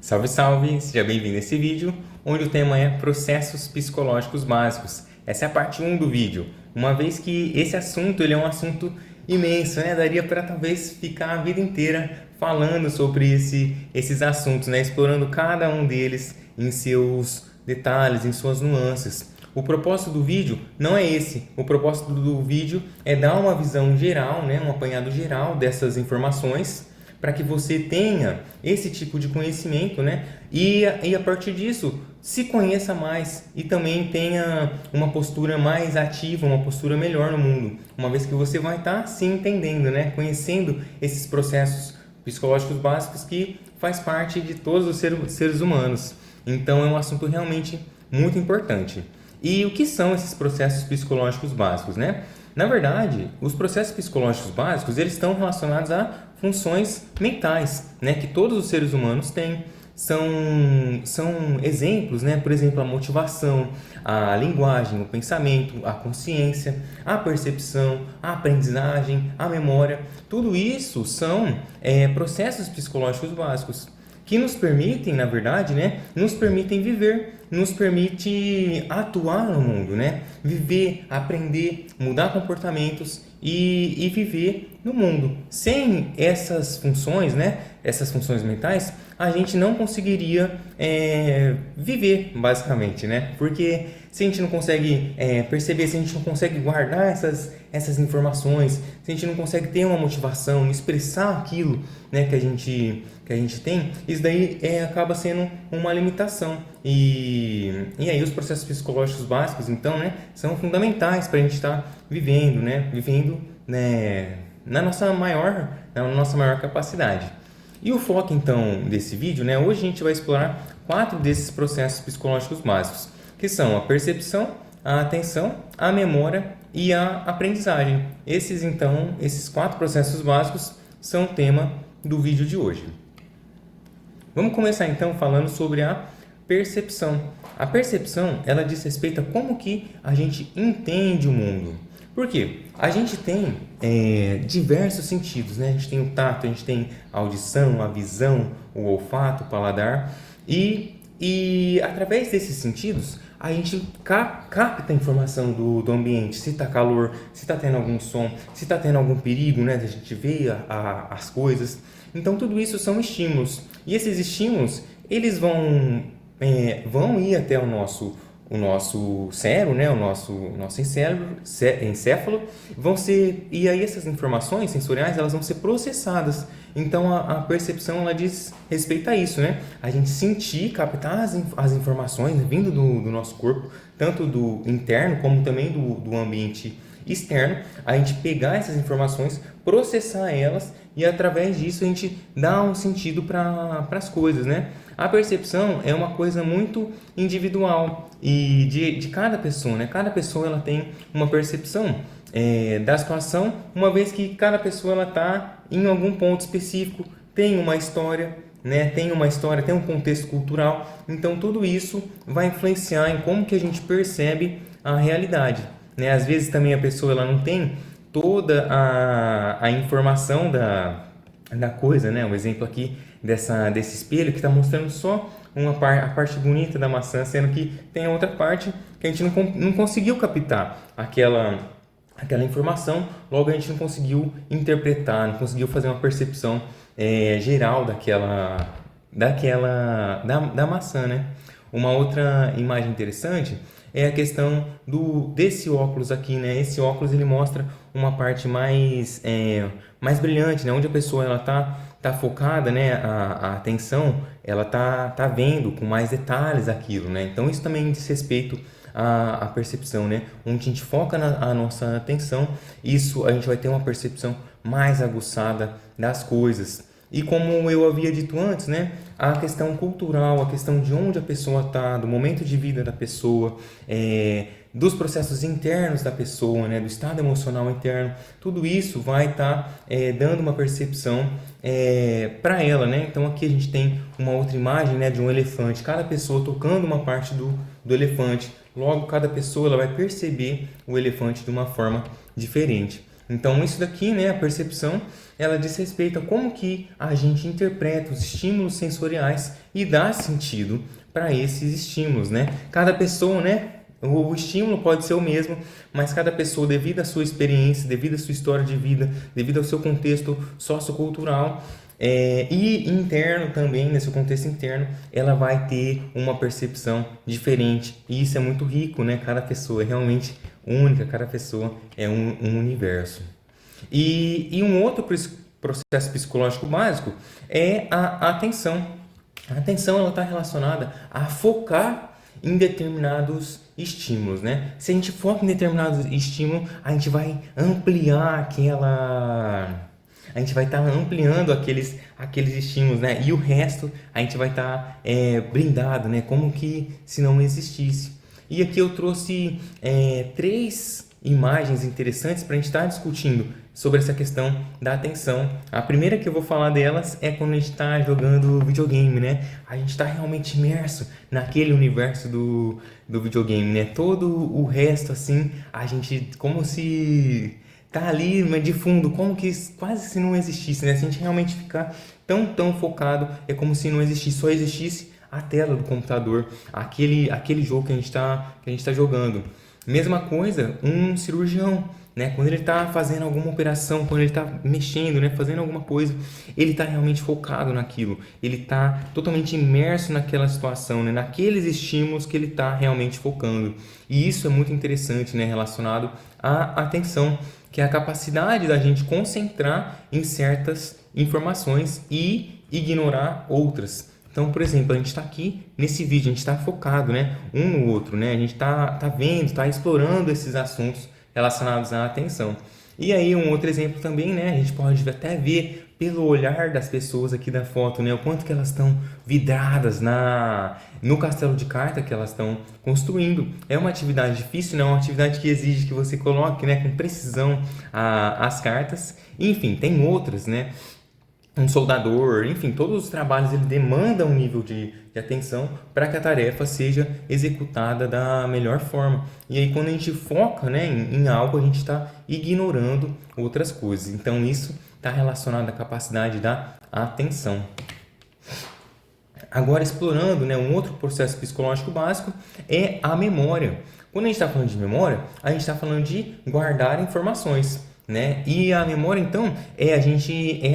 Salve, salve! Seja bem-vindo a esse vídeo, onde o tema é processos psicológicos básicos. Essa é a parte 1 do vídeo, uma vez que esse assunto ele é um assunto imenso, né? Daria para talvez ficar a vida inteira falando sobre esses assuntos, né? Explorando cada um deles em seus detalhes, em suas nuances. O propósito do vídeo não é esse. O propósito do vídeo é dar uma visão geral, né? Um apanhado geral dessas informações, para que você tenha esse tipo de conhecimento, né? E a partir disso, se conheça mais e também tenha uma postura mais ativa, uma postura melhor no mundo, uma vez que você vai estar se entendendo, né? Conhecendo esses processos psicológicos básicos que faz parte de todos os seres humanos. Então é um assunto realmente muito importante. E o que são esses processos psicológicos básicos, né? Na verdade, os processos psicológicos básicos, eles estão relacionados a funções mentais, né, que todos os seres humanos têm. São exemplos, né? Por exemplo, a motivação, a linguagem, o pensamento, a consciência, a percepção, a aprendizagem, a memória. Tudo isso são processos psicológicos básicos que nos permitem, na verdade, né, nos permitem viver, nos permite atuar no mundo, né? Viver, aprender, mudar comportamentos e viver no mundo. Sem essas funções, né, essas funções mentais, a gente não conseguiria viver, basicamente, né? Porque se a gente não consegue perceber, se a gente não consegue guardar essas informações, se a gente não consegue ter uma motivação, expressar aquilo, né, que a gente tem, isso daí acaba sendo uma limitação. E aí os processos psicológicos básicos, então, né, são fundamentais para a gente estar vivendo, né, na nossa maior capacidade. E o foco, então, desse vídeo, né, hoje a gente vai explorar 4 desses processos psicológicos básicos, que são a percepção, a atenção, a memória e a aprendizagem. Esses 4 processos básicos são o tema do vídeo de hoje. Vamos começar então falando sobre a percepção. A percepção, ela diz respeito a como que a gente entende o mundo. Por quê? A gente tem diversos sentidos, né? A gente tem o tato, a gente tem a audição, a visão, o olfato, o paladar. E através desses sentidos, a gente capta a informação do ambiente, se está calor, se está tendo algum som, se está tendo algum perigo, né? A gente vê as coisas. Então, tudo isso são estímulos. E esses estímulos, eles vão ir até o nosso cérebro, né? o nosso encéfalo, e aí essas informações sensoriais, elas vão ser processadas. Então, a percepção, ela diz respeito a isso, né? A gente sentir, captar as informações vindo do nosso corpo, tanto do interno como também do ambiente externo, a gente pegar essas informações, processar elas e através disso a gente dá um sentido para as coisas, né? A percepção é uma coisa muito individual e de cada pessoa, né? Cada pessoa ela tem uma percepção da situação, uma vez que cada pessoa ela está em algum ponto específico, tem uma história, né? Tem um contexto cultural, então tudo isso vai influenciar em como que a gente percebe a realidade, né? Às vezes também a pessoa ela não tem toda a informação da coisa, né? Um exemplo aqui desse espelho que está mostrando só a parte bonita da maçã, sendo que tem a outra parte que a gente não conseguiu captar aquela informação, logo a gente não conseguiu interpretar, não conseguiu fazer uma percepção geral da maçã, né? Uma outra imagem interessante é a questão desse óculos aqui, né? Esse óculos ele mostra uma parte mais brilhante, né? Onde a pessoa ela tá focada, né? A atenção ela tá vendo com mais detalhes aquilo, né? Então isso também diz respeito à percepção, né? Onde a gente foca a nossa atenção, isso a gente vai ter uma percepção mais aguçada das coisas. E como eu havia dito antes, né, a questão cultural, a questão de onde a pessoa está, do momento de vida da pessoa, dos processos internos da pessoa, né, do estado emocional interno, tudo isso vai estar dando uma percepção para ela, né? Então aqui a gente tem uma outra imagem, né, de um elefante, cada pessoa tocando uma parte do elefante, logo cada pessoa ela vai perceber o elefante de uma forma diferente. Então isso daqui, né, a percepção, ela diz respeito a como que a gente interpreta os estímulos sensoriais e dá sentido para esses estímulos, né? Cada pessoa, né, o estímulo pode ser o mesmo, mas cada pessoa, devido à sua experiência, devido à sua história de vida, devido ao seu contexto sociocultural, e interno também, nesse contexto interno, ela vai ter uma percepção diferente. E isso é muito rico, né? Cada pessoa é realmente única, cada pessoa é um universo. E um outro processo psicológico básico é a atenção. A atenção ela está relacionada a focar em determinados estímulos, né? Se a gente foca em determinados estímulos, a gente vai ampliar a gente vai estar ampliando aqueles estímulos, né? E o resto a gente vai estar blindado, né? Como que se não existisse. E aqui eu trouxe três imagens interessantes para a gente estar discutindo sobre essa questão da atenção. A primeira que eu vou falar delas é quando a gente está jogando videogame, né? A gente está realmente imerso naquele universo do videogame, né? Todo o resto, assim, a gente como se tá ali, mas de fundo, como que quase se não existisse, né? Se a gente realmente ficar tão focado, é como se não existisse, só existisse a tela do computador, aquele jogo que a gente tá jogando. Mesma coisa, um cirurgião, né? Quando ele está fazendo alguma operação, quando ele está mexendo, né? Fazendo alguma coisa, ele está realmente focado naquilo. Ele está totalmente imerso naquela situação, né? Naqueles estímulos que ele está realmente focando. E isso é muito interessante, né? Relacionado à atenção, que é a capacidade da gente concentrar em certas informações e ignorar outras. Então, por exemplo, a gente está aqui nesse vídeo, a gente está focado, né, um no outro, né? A gente tá vendo, está explorando esses assuntos relacionados à atenção. E aí, um outro exemplo também, né? A gente pode até ver pelo olhar das pessoas aqui da foto, né? O quanto que elas estão vidradas no castelo de carta que elas estão construindo. É uma atividade difícil, não é uma atividade que exige que você coloque, né, com precisão as cartas. Enfim, tem outras, né? Um soldador, enfim, todos os trabalhos ele demandam um nível de atenção para que a tarefa seja executada da melhor forma. E aí quando a gente foca, né, em algo, a gente está ignorando outras coisas. Então isso está relacionado à capacidade da atenção. Agora explorando, né, um outro processo psicológico básico é a memória. Quando a gente está falando de memória, a gente está falando de guardar informações, né? E a memória, então, é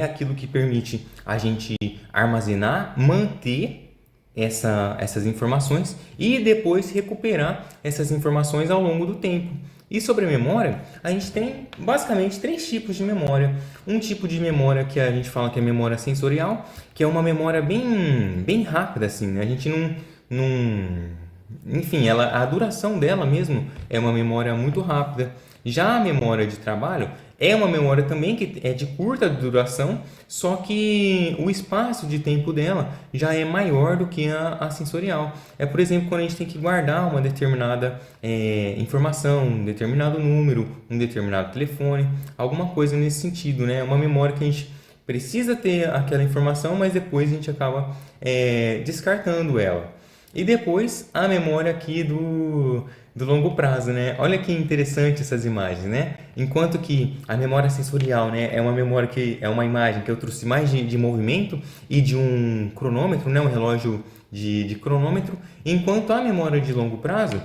aquilo que permite a gente armazenar, manter essas informações e depois recuperar essas informações ao longo do tempo. E sobre a memória, a gente tem basicamente três tipos de memória. Um tipo de memória que a gente fala que é memória sensorial, que é uma memória bem rápida, assim, né? A gente enfim, a duração dela mesmo é uma memória muito rápida. Já a memória de trabalho é uma memória também que é de curta duração, só que o espaço de tempo dela já é maior do que a sensorial. É, por exemplo, quando a gente tem que guardar uma determinada informação, um determinado número, um determinado telefone, alguma coisa nesse sentido, né? É uma memória que a gente precisa ter aquela informação, mas depois a gente acaba descartando ela. E depois a memória aqui do longo prazo, né? Olha que interessante essas imagens, né? Enquanto que a memória sensorial, né, é uma memória que é uma imagem que eu trouxe mais de movimento e de um cronômetro, né, um relógio de cronômetro, enquanto a memória de longo prazo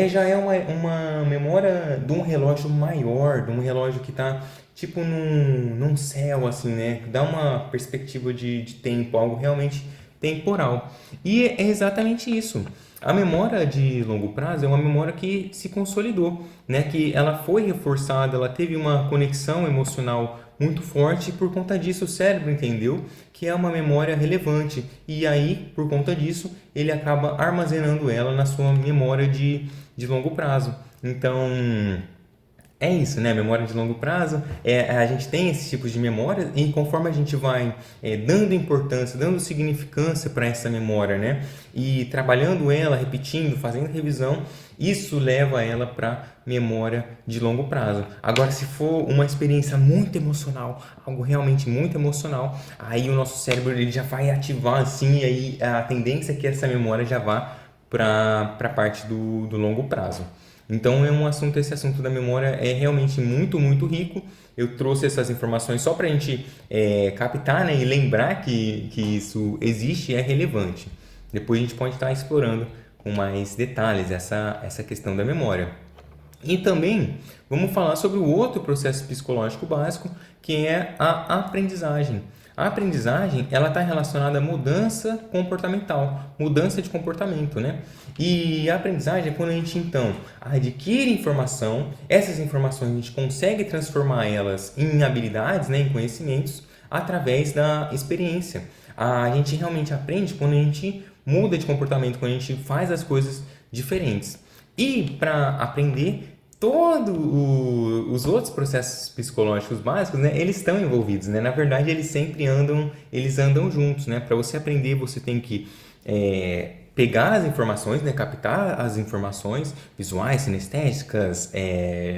já é uma memória de um relógio maior, de um relógio que está tipo num céu, assim, né? Dá uma perspectiva de tempo, algo realmente temporal. E é exatamente isso. A memória de longo prazo é uma memória que se consolidou, né? Que ela foi reforçada, ela teve uma conexão emocional muito forte e por conta disso o cérebro entendeu que é uma memória relevante e aí, por conta disso, ele acaba armazenando ela na sua memória de longo prazo. Então, é isso, né? Memória de longo prazo, a gente tem esses tipos de memória e conforme a gente vai dando importância, dando significância para essa memória, né? E trabalhando ela, repetindo, fazendo revisão, isso leva ela para memória de longo prazo. Agora, se for uma experiência muito emocional, algo realmente muito emocional, aí o nosso cérebro ele já vai ativar assim, e aí a tendência é que essa memória já vá para a parte do longo prazo. Então é um assunto, esse assunto da memória é realmente muito, muito rico. Eu trouxe essas informações só para a gente captar, né, e lembrar que isso existe e é relevante. Depois a gente pode estar explorando com mais detalhes essa questão da memória. E também vamos falar sobre o outro processo psicológico básico, que é a aprendizagem. A aprendizagem, ela está relacionada à mudança comportamental, mudança de comportamento, né? E a aprendizagem é quando a gente, então, adquire informação, essas informações a gente consegue transformar elas em habilidades, né, em conhecimentos, através da experiência. A gente realmente aprende quando a gente muda de comportamento, quando a gente faz as coisas diferentes. E para aprender, todos os outros processos psicológicos básicos, né, eles estão envolvidos, né? Na verdade, eles andam juntos, né? Para você aprender, você tem que pegar as informações, né, captar as informações visuais, sinestésicas,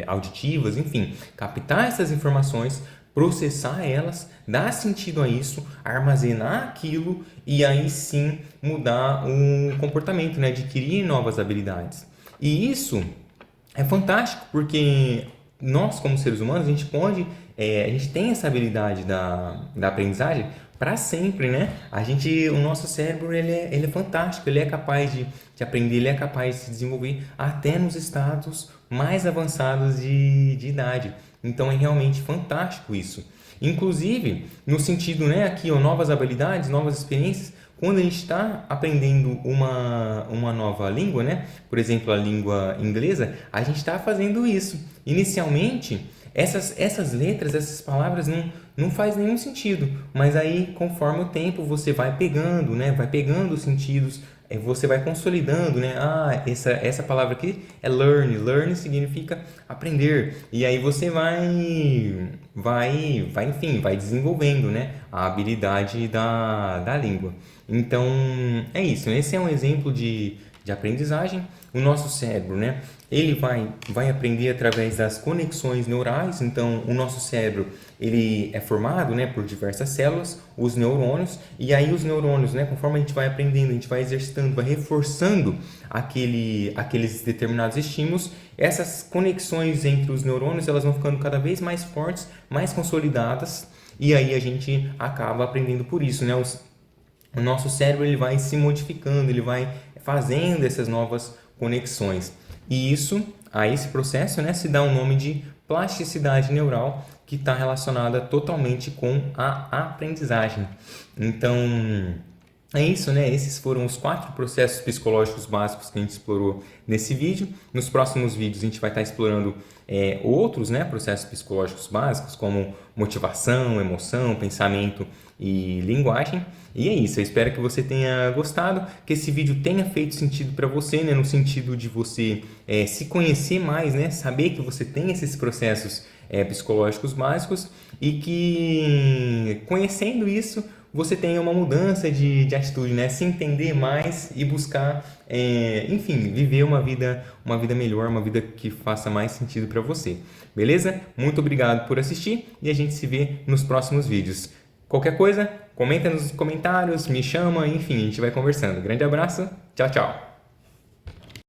auditivas, enfim, captar essas informações, processar elas, dar sentido a isso, armazenar aquilo e aí sim mudar o comportamento, né, adquirir novas habilidades. E isso é fantástico porque nós, como seres humanos, a gente tem essa habilidade da aprendizagem para sempre, né? O nosso cérebro, ele é fantástico, ele é capaz de aprender, ele é capaz de se desenvolver até nos estados mais avançados de idade. Então é realmente fantástico isso. Inclusive, no sentido, né, aqui, ó, novas habilidades, novas experiências, quando a gente está aprendendo uma nova língua, né? Por exemplo, a língua inglesa, a gente está fazendo isso. Inicialmente, essas letras, essas palavras não faz nenhum sentido, mas aí, conforme o tempo, você vai pegando, né? Vai pegando os sentidos, você vai consolidando, né? Ah, essa palavra aqui é learn. Learn significa aprender. E aí você enfim, vai desenvolvendo, né? A habilidade da língua. Então, é isso. Esse é um exemplo de aprendizagem. O nosso cérebro, né? Ele vai aprender através das conexões neurais. Então, o nosso cérebro, ele é formado, né, por diversas células, os neurônios, e aí os neurônios, né, conforme a gente vai aprendendo, a gente vai exercitando, vai reforçando aqueles determinados estímulos, essas conexões entre os neurônios, elas vão ficando cada vez mais fortes, mais consolidadas, e aí a gente acaba aprendendo por isso, né? O nosso cérebro, ele vai se modificando, ele vai fazendo essas novas conexões. E a esse processo, né, se dá o nome de plasticidade neural, que está relacionada totalmente com a aprendizagem. Então, é isso, né? Esses foram os 4 processos psicológicos básicos que a gente explorou nesse vídeo. Nos próximos vídeos a gente vai estar explorando outros, né, processos psicológicos básicos, como motivação, emoção, pensamento e linguagem. E é isso, eu espero que você tenha gostado, que esse vídeo tenha feito sentido para você, né, no sentido de você se conhecer mais, né, saber que você tem esses processos psicológicos básicos e que, conhecendo isso, você tenha uma mudança de atitude, né? Se entender mais e buscar, enfim, viver uma vida melhor, uma vida que faça mais sentido para você. Beleza? Muito obrigado por assistir e a gente se vê nos próximos vídeos. Qualquer coisa, comenta nos comentários, me chama, enfim, a gente vai conversando. Grande abraço, tchau, tchau!